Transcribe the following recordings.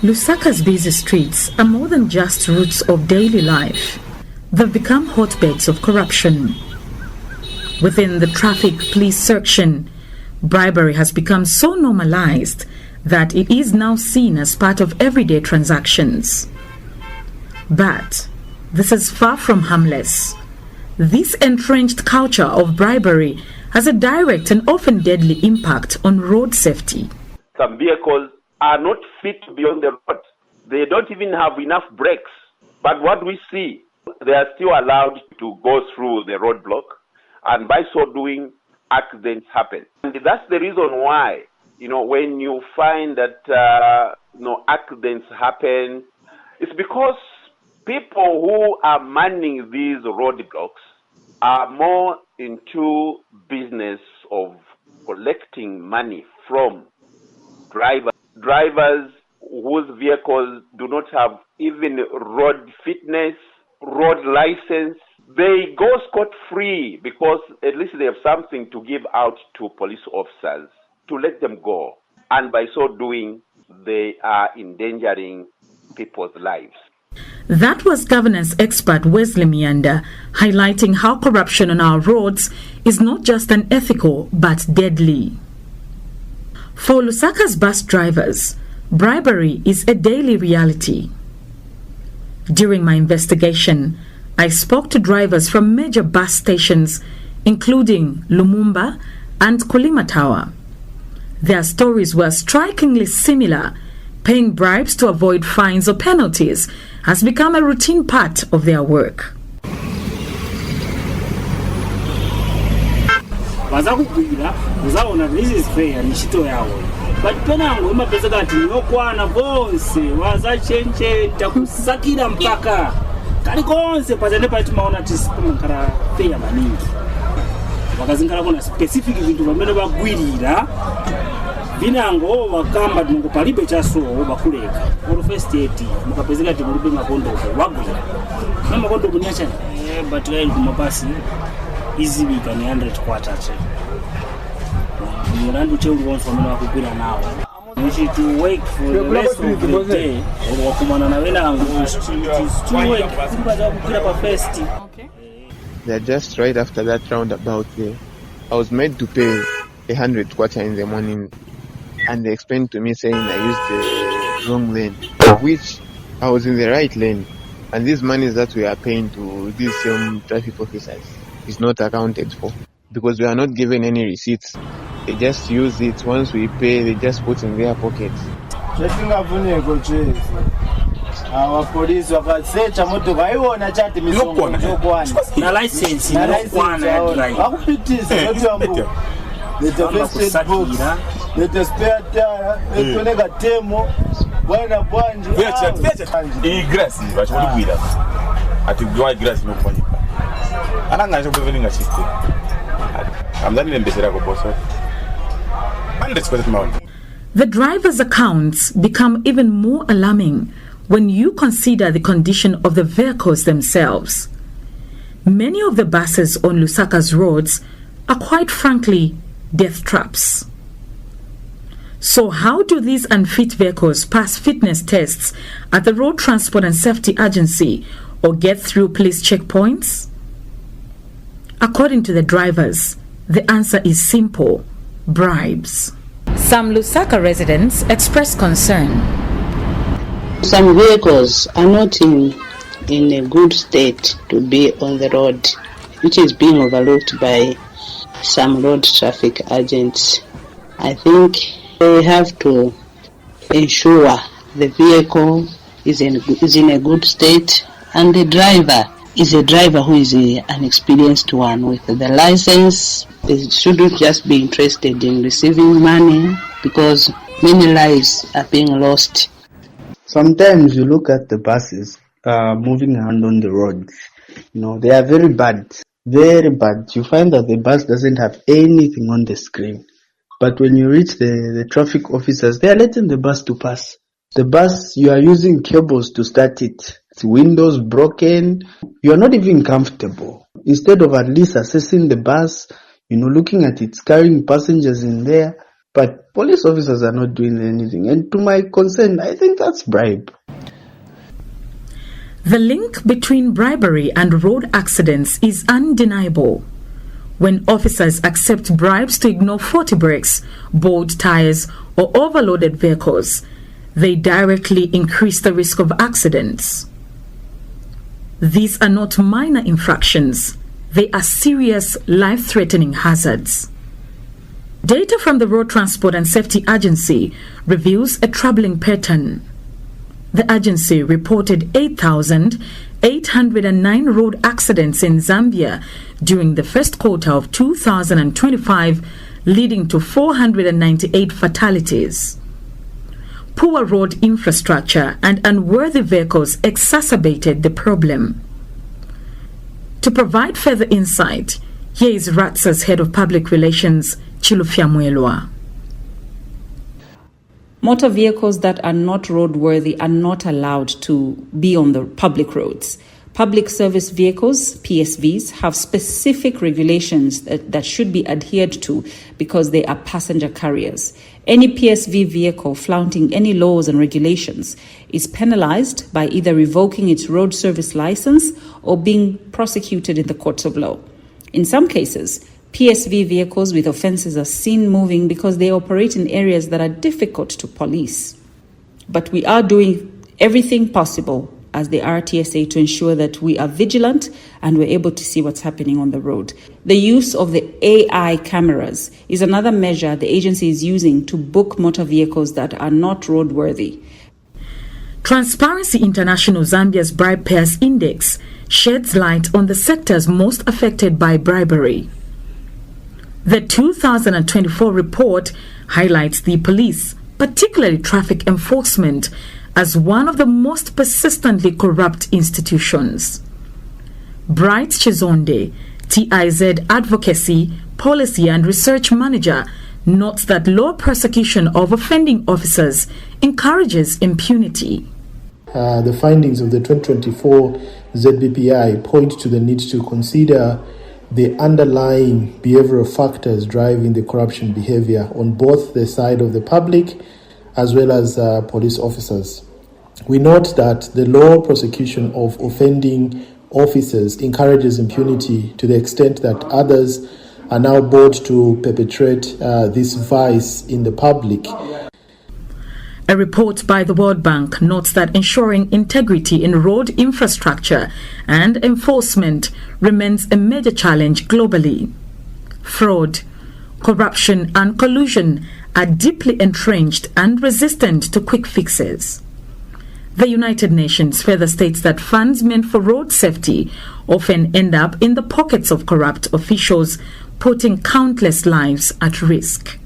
Lusaka's busy streets are more than just routes of daily life. They've become hotbeds of corruption. Within the traffic police section, bribery has become so normalized that it is now seen as part of everyday transactions. But this is far from harmless. This entrenched culture of bribery has a direct and often deadly impact on road safety. Some vehicles are not fit to be on the road. They don't even have enough brakes. But what we see, they are still allowed to go through the roadblock, and by so doing, accidents happen. And that's the reason why, when you find that accidents happen, it's because people who are manning these roadblocks are more into business of collecting money from drivers whose vehicles do not have even road fitness, road license. They go scot-free because at least they have something to give out to police officers to let them go. And by so doing, they are endangering people's lives. That was governance expert Wesley Mianda highlighting how corruption on our roads is not just unethical but deadly. For Lusaka's bus drivers, bribery is a daily reality. During my investigation, I spoke to drivers from major bus stations including Lumumba and Kolimatawa. Their stories were strikingly similar. Paying bribes to avoid fines or penalties has become a routine part of their work. This is fair, but penango mapesa kati nokwana bonse wazachenche takusakira mpaka kali konse pazende pati maona tisipomukara fair maningi wakazingala kuna specific vintu vamene bagwirira binango wakamba tingo palibe chaso bakuleka or first aid mukapezeka timulibe makondo wagwira na makondo kunyacha but like kumapasi easy we can 100 quarters mulandu cheulu wonso wamene wakugwira nawo to wait for the rest of the day or wakumana na wenango to wait kubaza kugwira pa first. They're just right after that roundabout there. I was made to pay 100 kwacha in the morning, and they explained to me saying I used the wrong lane, which I was in the right lane, and these monies that we are paying to these same traffic officers is not accounted for because we are not given any receipts. They just use it. Once we pay, they just put in their pockets. Our police wakasecha moto vaiona chati misongo na license akupitisa notiambu leta book leta spare tire letoneka temo bwana bwanje grass vachikugwira ati gwa grass nokufanyika ananga chokuveninga system amdani nembesera ko boso The driver's accounts become even more alarming when you consider the condition of the vehicles themselves. Many of the buses on Lusaka's roads are quite frankly death traps. So how do these unfit vehicles pass fitness tests at the Road Transport and Safety Agency or get through police checkpoints? According to the drivers, the answer is simple: bribes. Some Lusaka residents express concern. Some vehicles are not in a good state to be on the road, which is being overlooked by some road traffic agents. I think they have to ensure the vehicle is in a good state, and the driver is a driver who is an experienced one with the license. They shouldn't just be interested in receiving money because many lives are being lost. Sometimes you look at the buses moving around on the roads. They are very bad. Very bad. You find that the bus doesn't have anything on the screen. But when you reach the traffic officers, they are letting the bus to pass. The bus, you are using cables to start it. Its windows broken. You are not even comfortable. Instead of at least assessing the bus, looking at it, carrying passengers in there, but police officers are not doing anything. And to my concern, I think that's bribe. The link between bribery and road accidents is undeniable. When officers accept bribes to ignore faulty brakes, bald tires, or overloaded vehicles, they directly increase the risk of accidents. These are not minor infractions. They are serious, life-threatening hazards. Data from the Road Transport and Safety Agency reveals a troubling pattern. The agency reported 8,809 road accidents in Zambia during the first quarter of 2025, leading to 498 fatalities. Poor road infrastructure and unworthy vehicles exacerbated the problem. To provide further insight, here is RATSA's Head of Public Relations, Chilufya Mwelwa. Motor vehicles that are not roadworthy are not allowed to be on the public roads. Public service vehicles, PSVs, have specific regulations that should be adhered to because they are passenger carriers. Any PSV vehicle flouting any laws and regulations is penalized by either revoking its road service license or being prosecuted in the courts of law. In some cases, PSV vehicles with offences are seen moving because they operate in areas that are difficult to police. But we are doing everything possible as the RTSA to ensure that we are vigilant and we're able to see what's happening on the road. The use of the AI cameras is another measure the agency is using to book motor vehicles that are not roadworthy. Transparency International Zambia's Bribe Payers Index sheds light on the sectors most affected by bribery. The 2024 report highlights the police, particularly traffic enforcement, as one of the most persistently corrupt institutions. Bright Chizonde, TIZ Advocacy, Policy and Research Manager, notes that law prosecution of offending officers encourages impunity. The findings of the 2024 ZBPI point to the need to consider the underlying behavioral factors driving the corruption behavior on both the side of the public as well as police officers. We note that the law prosecution of offending officers encourages impunity to the extent that others are now bold to perpetrate this vice in the public. A report by the World Bank notes that ensuring integrity in road infrastructure and enforcement remains a major challenge globally. Fraud, corruption and collusion are deeply entrenched and resistant to quick fixes. The United Nations further states that funds meant for road safety often end up in the pockets of corrupt officials, putting countless lives at risk.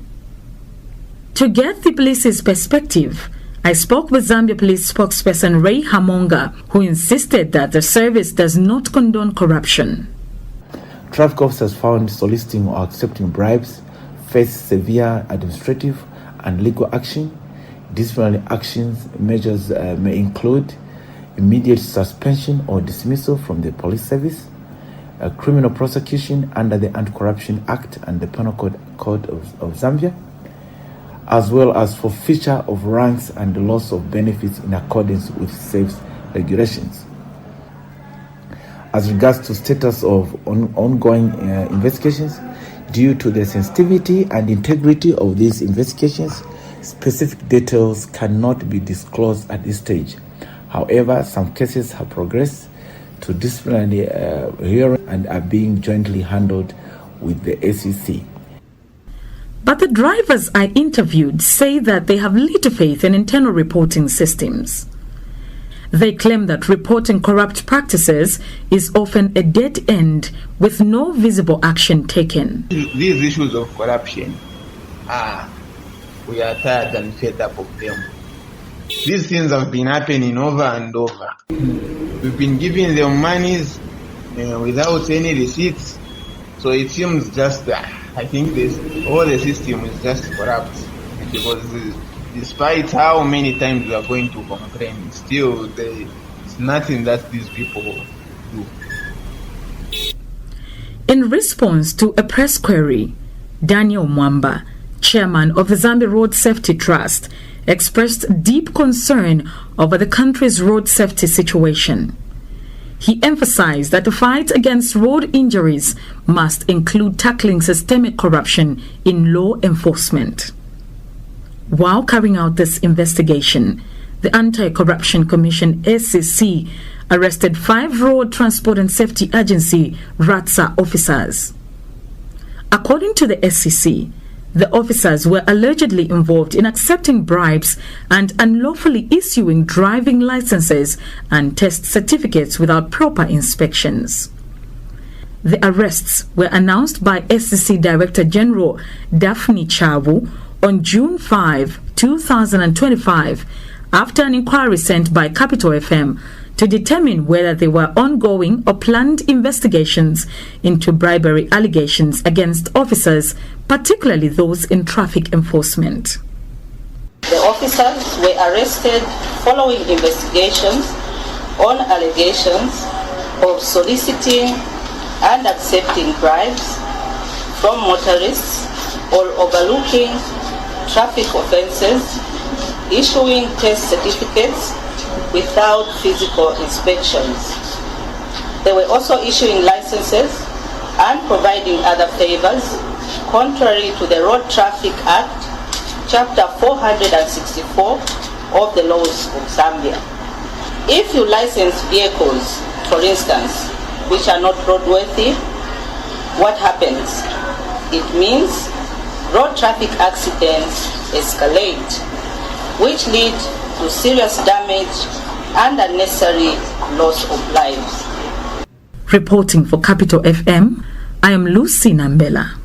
To get the police's perspective, I spoke with Zambia Police spokesperson Ray Hamonga, who insisted that the service does not condone corruption. Traffic officers found soliciting or accepting bribes face severe administrative and legal action. Disciplinary actions measures may include immediate suspension or dismissal from the police service, a criminal prosecution under the Anti-Corruption Act and the Penal Code of Zambia, as well as forfeiture of ranks and the loss of benefits in accordance with SAFE's regulations. As regards to status of ongoing investigations, due to the sensitivity and integrity of these investigations, specific details cannot be disclosed at this stage. However, some cases have progressed to disciplinary hearing and are being jointly handled with the ACC. But the drivers I interviewed say that they have little faith in internal reporting systems. They claim that reporting corrupt practices is often a dead end with no visible action taken. These issues of corruption, we are tired and fed up of them. These things have been happening over and over. We've been giving them monies without any receipts. So it seems just that I think all the system is just corrupt, because despite how many times we are going to complain, still there is nothing that these people do. In response to a press query, Daniel Mwamba, chairman of the Zambia Road Safety Trust, expressed deep concern over the country's road safety situation. He emphasized that the fight against road injuries must include tackling systemic corruption in law enforcement. While carrying out this investigation, the Anti-Corruption Commission (SCC) arrested 5 Road Transport and Safety Agency (RATSA) officers. According to the SCC, the officers were allegedly involved in accepting bribes and unlawfully issuing driving licenses and test certificates without proper inspections. The arrests were announced by SCC Director General Daphne Chavu on June 5, 2025, after an inquiry sent by Capital FM to determine whether there were ongoing or planned investigations into bribery allegations against officers, particularly those in traffic enforcement. The officers were arrested following investigations on allegations of soliciting and accepting bribes from motorists or overlooking traffic offences, issuing test certificates without physical inspections. They were also issuing licenses and providing other favors contrary to the Road Traffic Act, Chapter 464 of the laws of Zambia. If you license vehicles, for instance, which are not roadworthy, what happens? It means road traffic accidents escalate, which lead to serious damage and unnecessary loss of lives. Reporting for Capital FM, I am Lucy Nambela.